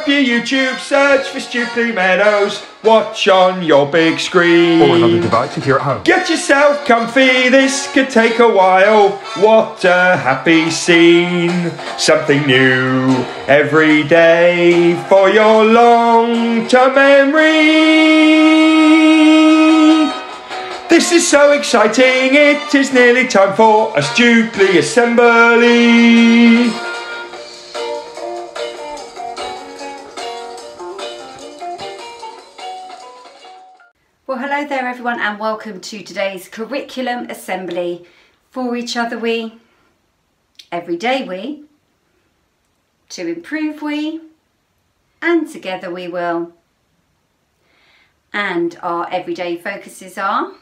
up your YouTube, search for Stukeley Meadows, watch on your big screen. Or another device if you're at home. Get yourself comfy, this could take a while. What a happy scene. Something new every day for your long-term memory. This is so exciting, it is nearly time for a Stukeley assembly. Well, hello there everyone, and welcome to today's curriculum assembly. For each other we, every day we, to improve we, and together we will. And our everyday focuses are,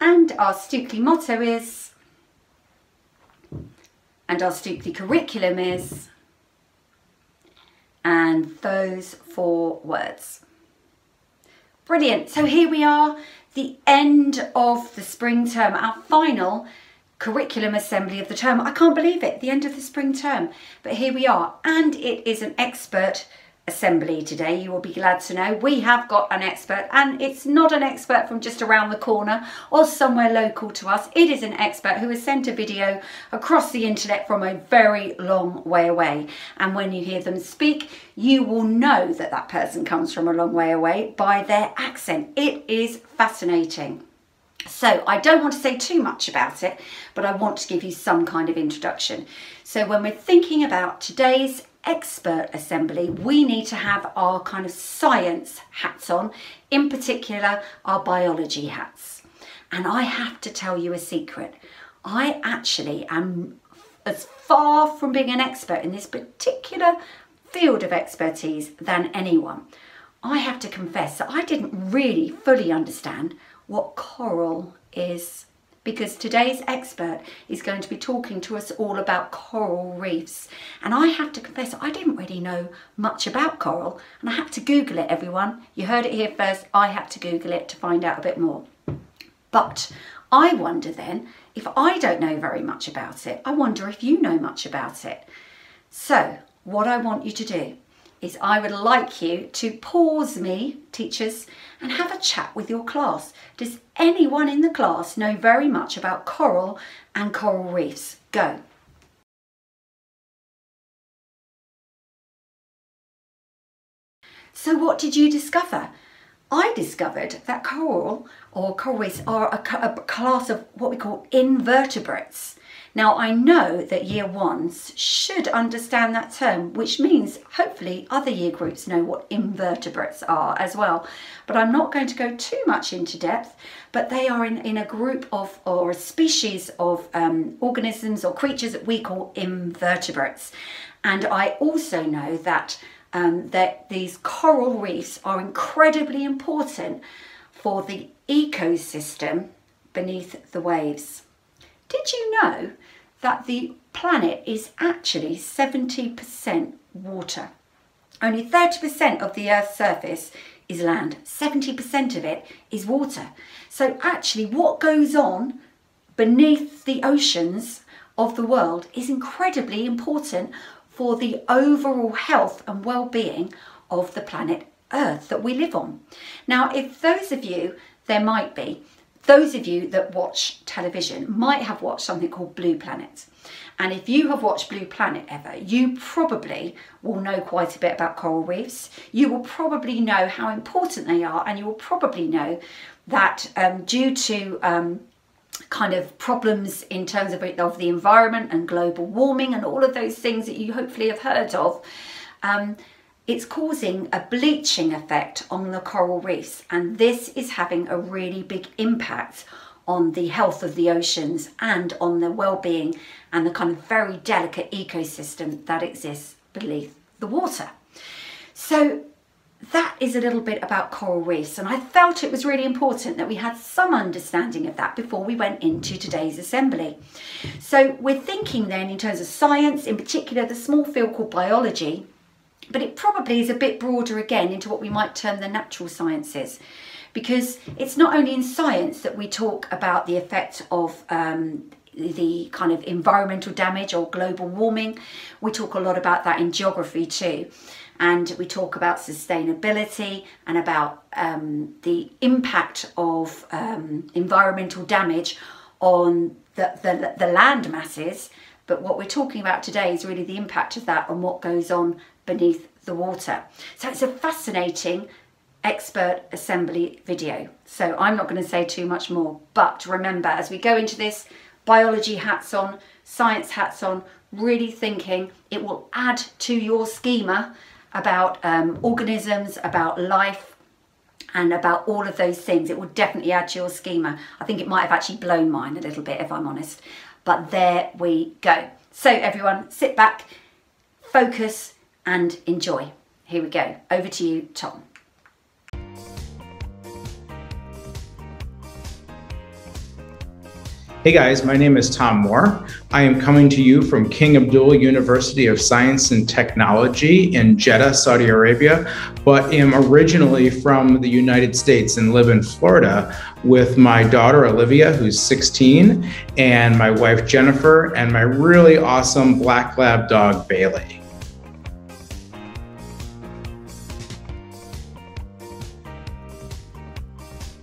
and our Stukeley motto is, and our Stukeley curriculum is, and those 4 words. Brilliant. So here we are, the end of the spring term, our final curriculum assembly of the term. I can't believe it, the end of the spring term. But here we are, and it is an expert assembly today. You will be glad to know we have got an expert, and it's not an expert from just around the corner or somewhere local to us. It is an expert who has sent a video across the internet from a very long way away, and when you hear them speak you will know that that person comes from a long way away by their accent. It is fascinating. So I don't want to say too much about it, but I want to give you some kind of introduction. So when we're thinking about today's expert assembly, we need to have our kind of science hats on, in particular our biology hats. And I have to tell you a secret. I actually am as far from being an expert in this particular field of expertise than anyone. I have to confess that I didn't really fully understand what coral is, because today's expert is going to be talking to us all about coral reefs. And I have to confess, I didn't really know much about coral, and I had to Google it, everyone. You heard it here first, I had to Google it to find out a bit more. But I wonder then, if I don't know very much about it, I wonder if you know much about it. So what I want you to do is I would like you to pause me, teachers, and have a chat with your class. Does anyone in the class know very much about coral and coral reefs? Go. So what did you discover? I discovered that coral or coral reefs are a class of what we call invertebrates. Now I know that year 1s should understand that term, which means hopefully other year groups know what invertebrates are as well. But I'm not going to go too much into depth, but they are in a group of, or a species of organisms or creatures that we call invertebrates. And I also know that these coral reefs are incredibly important for the ecosystem beneath the waves. Did you know that the planet is actually 70% water? Only 30% of the Earth's surface is land. 70% of it is water. So actually what goes on beneath the oceans of the world is incredibly important for the overall health and well-being of the planet Earth that we live on. Now, if those of you, those of you that watch television might have watched something called Blue Planet. And if you have watched Blue Planet ever, you probably will know quite a bit about coral reefs. You will probably know how important they are, and you will probably know that due to kind of problems in terms of the environment and global warming and all of those things that you hopefully have heard of, it's causing a bleaching effect on the coral reefs, and this is having a really big impact on the health of the oceans and on the well-being and the kind of very delicate ecosystem that exists beneath the water. So that is a little bit about coral reefs, and I felt it was really important that we had some understanding of that before we went into today's assembly. So we're thinking then in terms of science, in particular the small field called biology, but it probably is a bit broader again into what we might term the natural sciences, because it's not only in science that we talk about the effect of the kind of environmental damage or global warming. We talk a lot about that in geography too. And we talk about sustainability and about the impact of environmental damage on the land masses. But what we're talking about today is really the impact of that on what goes on beneath the water. So it's a fascinating expert assembly video. So I'm not going to say too much more, but remember, as we go into this, biology hats on, science hats on, really thinking it will add to your schema about organisms, about life, and about all of those things. It will definitely add to your schema. I think it might have actually blown mine a little bit, if I'm honest. But there we go. So everyone, sit back, focus, and enjoy. Here we go. Over to you, Tom. Hey guys, my name is Tom Moore. I am coming to you from King Abdullah University of Science and Technology in Jeddah, Saudi Arabia, but am originally from the United States and live in Florida with my daughter Olivia, who's 16, and my wife Jennifer, and my really awesome black lab dog Bailey.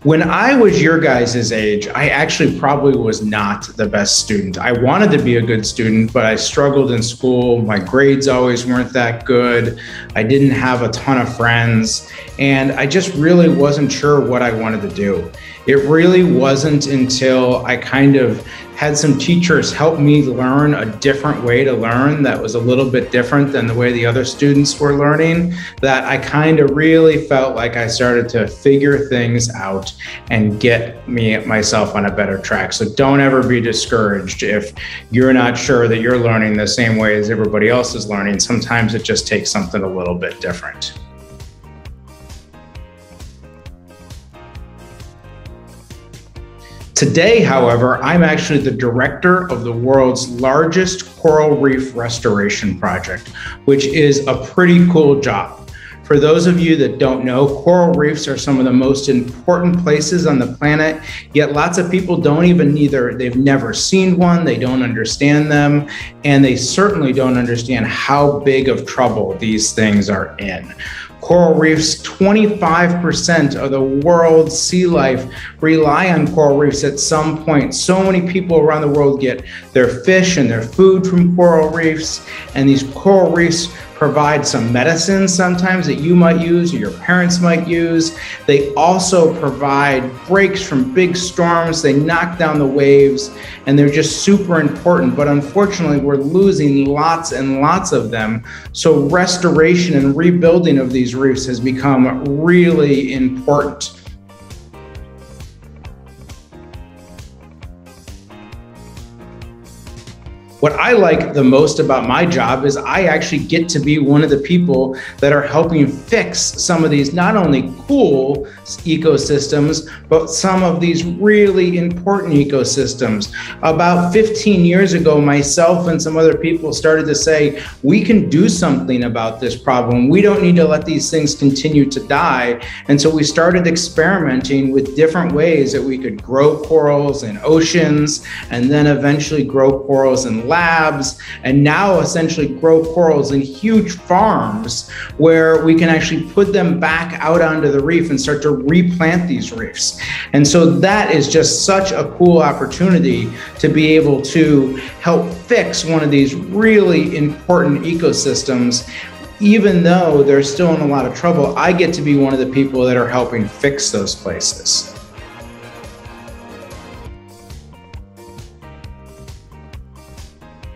When I was your guys' age, I actually probably was not the best student. I wanted to be a good student, but I struggled in school. My grades always weren't that good. I didn't have a ton of friends, and I just really wasn't sure what I wanted to do. It really wasn't until I kind of had some teachers help me learn a different way to learn that was a little bit different than the way the other students were learning, that I kind of really felt like I started to figure things out and get myself on a better track. So don't ever be discouraged if you're not sure that you're learning the same way as everybody else is learning. Sometimes it just takes something a little bit different. Today, however, I'm actually the director of the world's largest coral reef restoration project, which is a pretty cool job. For those of you that don't know, coral reefs are some of the most important places on the planet, yet lots of people don't even they've never seen one, they don't understand them, and they certainly don't understand how big of trouble these things are in. Coral reefs, 25% of the world's sea life rely on coral reefs at some point. So many people around the world get their fish and their food from coral reefs, and these coral reefs provide some medicines sometimes that you might use or your parents might use. They also provide breaks from big storms. They knock down the waves, and they're just super important. But unfortunately, we're losing lots and lots of them. So restoration and rebuilding of these reefs has become really important. What I like the most about my job is I actually get to be one of the people that are helping fix some of these not only cool ecosystems, but some of these really important ecosystems. About 15 years ago, myself and some other people started to say, we can do something about this problem. We don't need to let these things continue to die. And so we started experimenting with different ways that we could grow corals in oceans, and then eventually grow corals in labs, and now essentially grow corals in huge farms where we can actually put them back out onto the reef and start to replant these reefs. And so that is just such a cool opportunity to be able to help fix one of these really important ecosystems. Even though they're still in a lot of trouble, I get to be one of the people that are helping fix those places.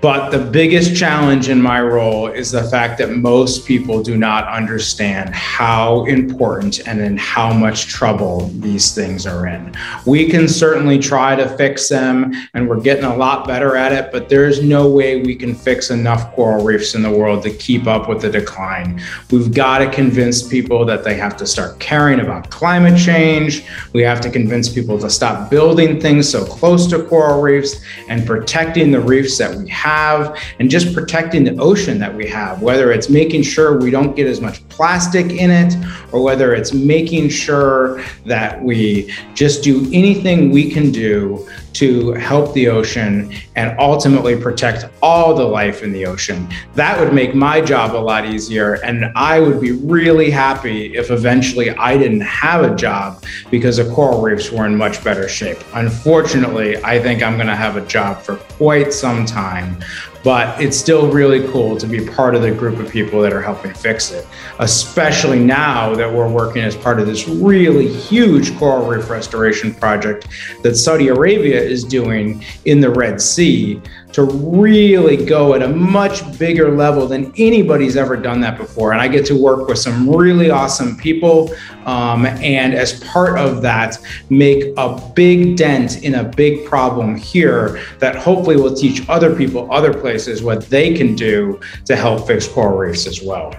But the biggest challenge in my role is the fact that most people do not understand how important and in how much trouble these things are in. We can certainly try to fix them, and we're getting a lot better at it, but there's no way we can fix enough coral reefs in the world to keep up with the decline. We've got to convince people that they have to start caring about climate change. We have to convince people to stop building things so close to coral reefs and protecting the reefs that we have. have, and just protecting the ocean that we have, whether it's making sure we don't get as much plastic in it, or whether it's making sure that we just do anything we can do to help the ocean and ultimately protect all the life in the ocean. That would make my job a lot easier, and I would be really happy if eventually I didn't have a job because the coral reefs were in much better shape. Unfortunately, I think I'm gonna have a job for quite some time, but it's still really cool to be part of the group of people that are helping fix it, especially now that we're working as part of this really huge coral reef restoration project that Saudi Arabia is doing in the Red Sea, to really go at a much bigger level than anybody's ever done that before. And I get to work with some really awesome people, and as part of that, make a big dent in a big problem here that hopefully will teach other people, other places, what they can do to help fix coral reefs as well.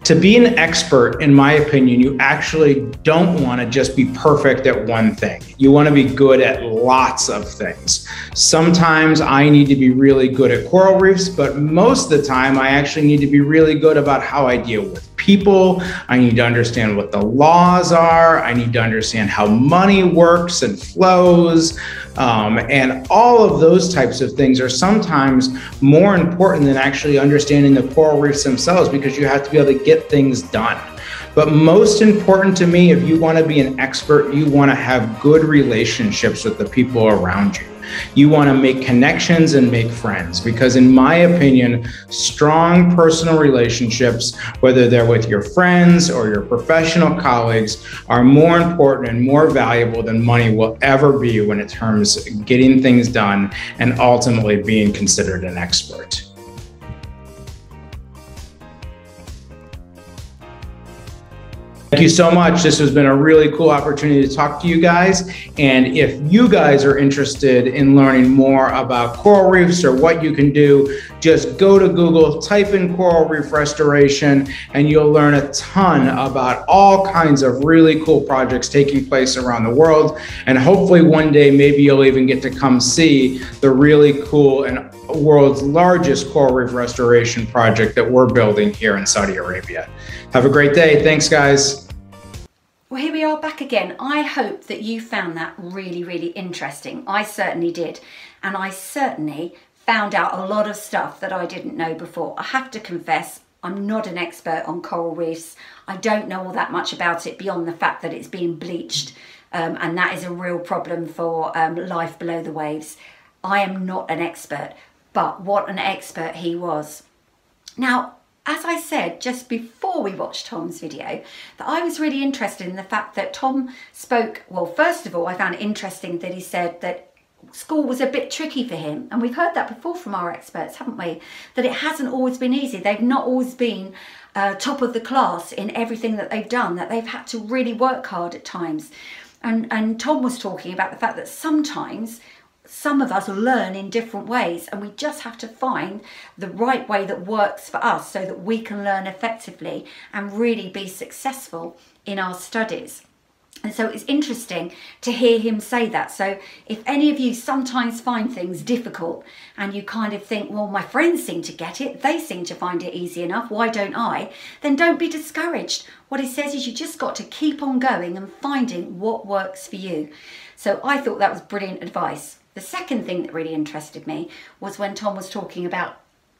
To be an expert, in my opinion, you actually don't want to just be perfect at one thing. You want to be good at lots of things. Sometimes I need to be really good at coral reefs, but most of the time I actually need to be really good about how I deal with people. I need to understand what the laws are. I need to understand how money works and flows. And all of those types of things are sometimes more important than actually understanding the coral reefs themselves, because you have to be able to get things done. But most important to me, if you want to be an expert, you want to have good relationships with the people around you. You want to make connections and make friends, because in my opinion, strong personal relationships, whether they're with your friends or your professional colleagues, are more important and more valuable than money will ever be when it comes to getting things done and ultimately being considered an expert. Thank you so much. This has been a really cool opportunity to talk to you guys. And if you guys are interested in learning more about coral reefs or what you can do, just go to Google, type in coral reef restoration, and you'll learn a ton about all kinds of really cool projects taking place around the world. And hopefully one day, maybe you'll even get to come see the really cool and world's largest coral reef restoration project that we're building here in Saudi Arabia. Have a great day. Thanks, guys. Well, here we are back again. I hope that you found that really, really interesting. I certainly did. And I certainly found out a lot of stuff that I didn't know before. I have to confess, I'm not an expert on coral reefs. I don't know all that much about it beyond the fact that it's being bleached. And that is a real problem for life below the waves. I am not an expert, but what an expert he was. Now, as I said just before we watched Tom's video, that I was really interested in the fact that Tom spoke, well, first of all, I found it interesting that he said that school was a bit tricky for him. And we've heard that before from our experts, haven't we? That it hasn't always been easy. They've not always been top of the class in everything that they've done, that they've had to really work hard at times. And Tom was talking about the fact that sometimes some of us learn in different ways, and we just have to find the right way that works for us so that we can learn effectively and really be successful in our studies. And so it's interesting to hear him say that. So if any of you sometimes find things difficult and you kind of think, well, my friends seem to get it, they seem to find it easy enough, why don't I? Then don't be discouraged. What he says is you just got to keep on going and finding what works for you. So I thought that was brilliant advice. The second thing that really interested me was when Tom was talking about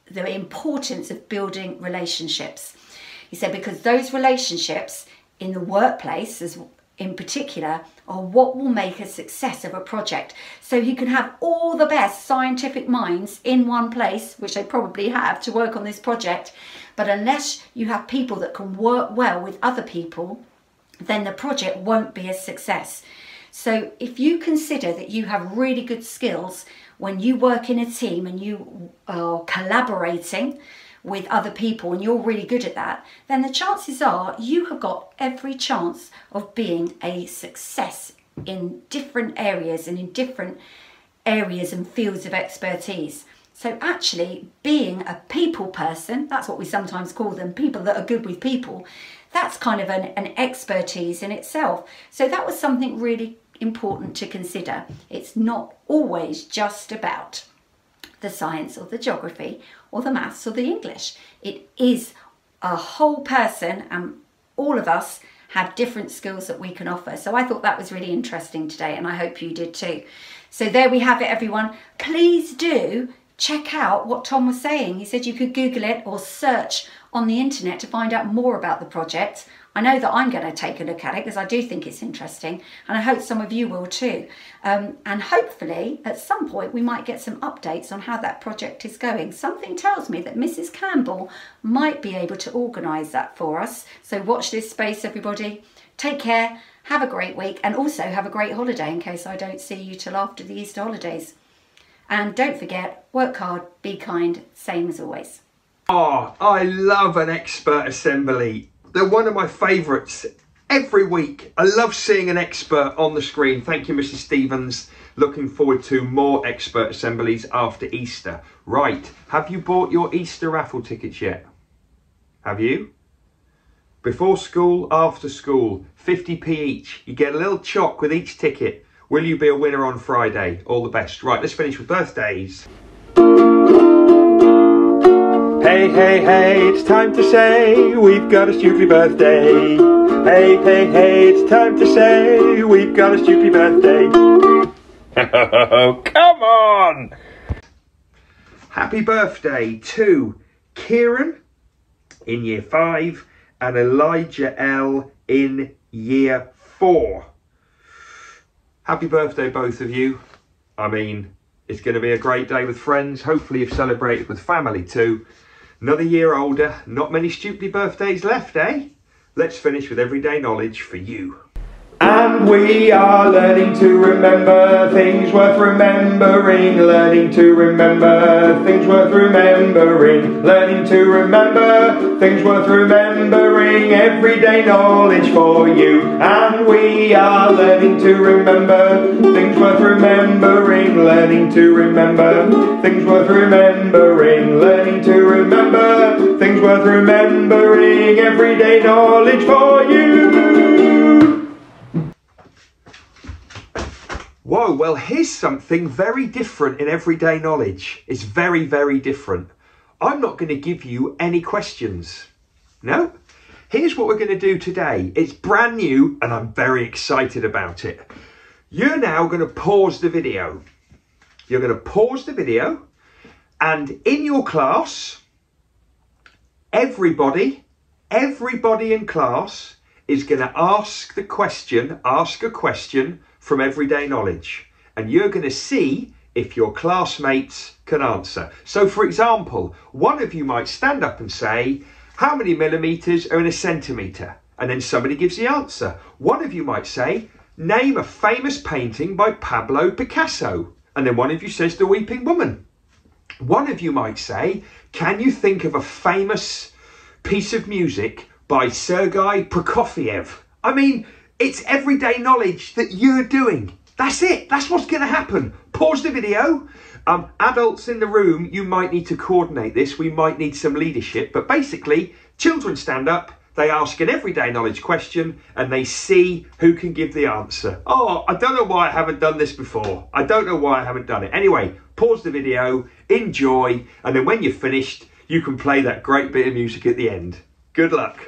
the importance of building relationships. He said because those relationships in the workplace, in particular, are what will make a success of a project. So you can have all the best scientific minds in one place, which they probably have, to work on this project, but unless you have people that can work well with other people, then the project won't be a success. So if you consider that you have really good skills when you work in a team and you are collaborating with other people and you're really good at that, then the chances are you have got every chance of being a success in different areas and in different areas and fields of expertise. So actually being a people person, that's what we sometimes call them, people that are good with people, that's kind of an expertise in itself. So that was something really important to consider. It's not always just about the science or the geography or the maths or the English. It is a whole person, and all of us have different skills that we can offer. So I thought that was really interesting today, and I hope you did too. So there we have it, everyone. Please do check out what Tom was saying. He said you could Google it or search on the internet to find out more about the project. I know that I'm going to take a look at it because I do think it's interesting, and I hope some of you will too. And hopefully at some point we might get some updates on how that project is going. Something tells me that Mrs. Campbell might be able to organise that for us. So watch this space, everybody. Take care, have a great week, and also have a great holiday in case I don't see you till after the Easter holidays. And don't forget, work hard, be kind, same as always. Oh, I love an expert assembly. They're one of my favourites every week. I love seeing an expert on the screen. Thank you, Mrs. Stevens. Looking forward to more expert assemblies after Easter. Right, have you bought your Easter raffle tickets yet? Have you? Before school, after school, 50p each. You get a little choc with each ticket. Will you be a winner on Friday? All the best. Right, let's finish with birthdays. Hey, hey, hey, it's time to say we've got a Stukeley birthday. Hey, hey, hey, it's time to say we've got a Stukeley birthday. Oh, come on! Happy birthday to Kieran in year 5 and Elijah L in year 4. Happy birthday, both of you. I mean, it's going to be a great day with friends. Hopefully you've celebrated with family too. Another year older, not many Stukeley birthdays left, eh? Let's finish with everyday knowledge for you. And we are learning to remember things worth remembering, learning to remember things worth remembering, learning to remember things worth remembering, everyday knowledge for you. And we are learning to remember things worth remembering, learning to remember things worth remembering, learning to remember things worth remembering, everyday knowledge for you. Whoa, well, here's something very different in everyday knowledge. It's very, very different. I'm not going to give you any questions. No? Here's what we're going to do today. It's brand new and I'm very excited about it. You're now going to pause the video. You're going to pause the video, and in your class, everybody in class is going to ask a question from everyday knowledge, and you're going to see if your classmates can answer. So for example, one of you might stand up and say, how many millimeters are in a centimetre? And then somebody gives the answer. One of you might say, name a famous painting by Pablo Picasso. And then one of you says The Weeping Woman. One of you might say, can you think of a famous piece of music by Sergei Prokofiev? I mean, it's everyday knowledge that you're doing. That's it. That's what's going to happen. Pause the video. Adults in the room, you might need to coordinate this. We might need some leadership. But basically, children stand up, they ask an everyday knowledge question, and they see who can give the answer. Oh, I don't know why I haven't done this before. I don't know why I haven't done it. Anyway, pause the video, enjoy, and then when you're finished, you can play that great bit of music at the end. Good luck.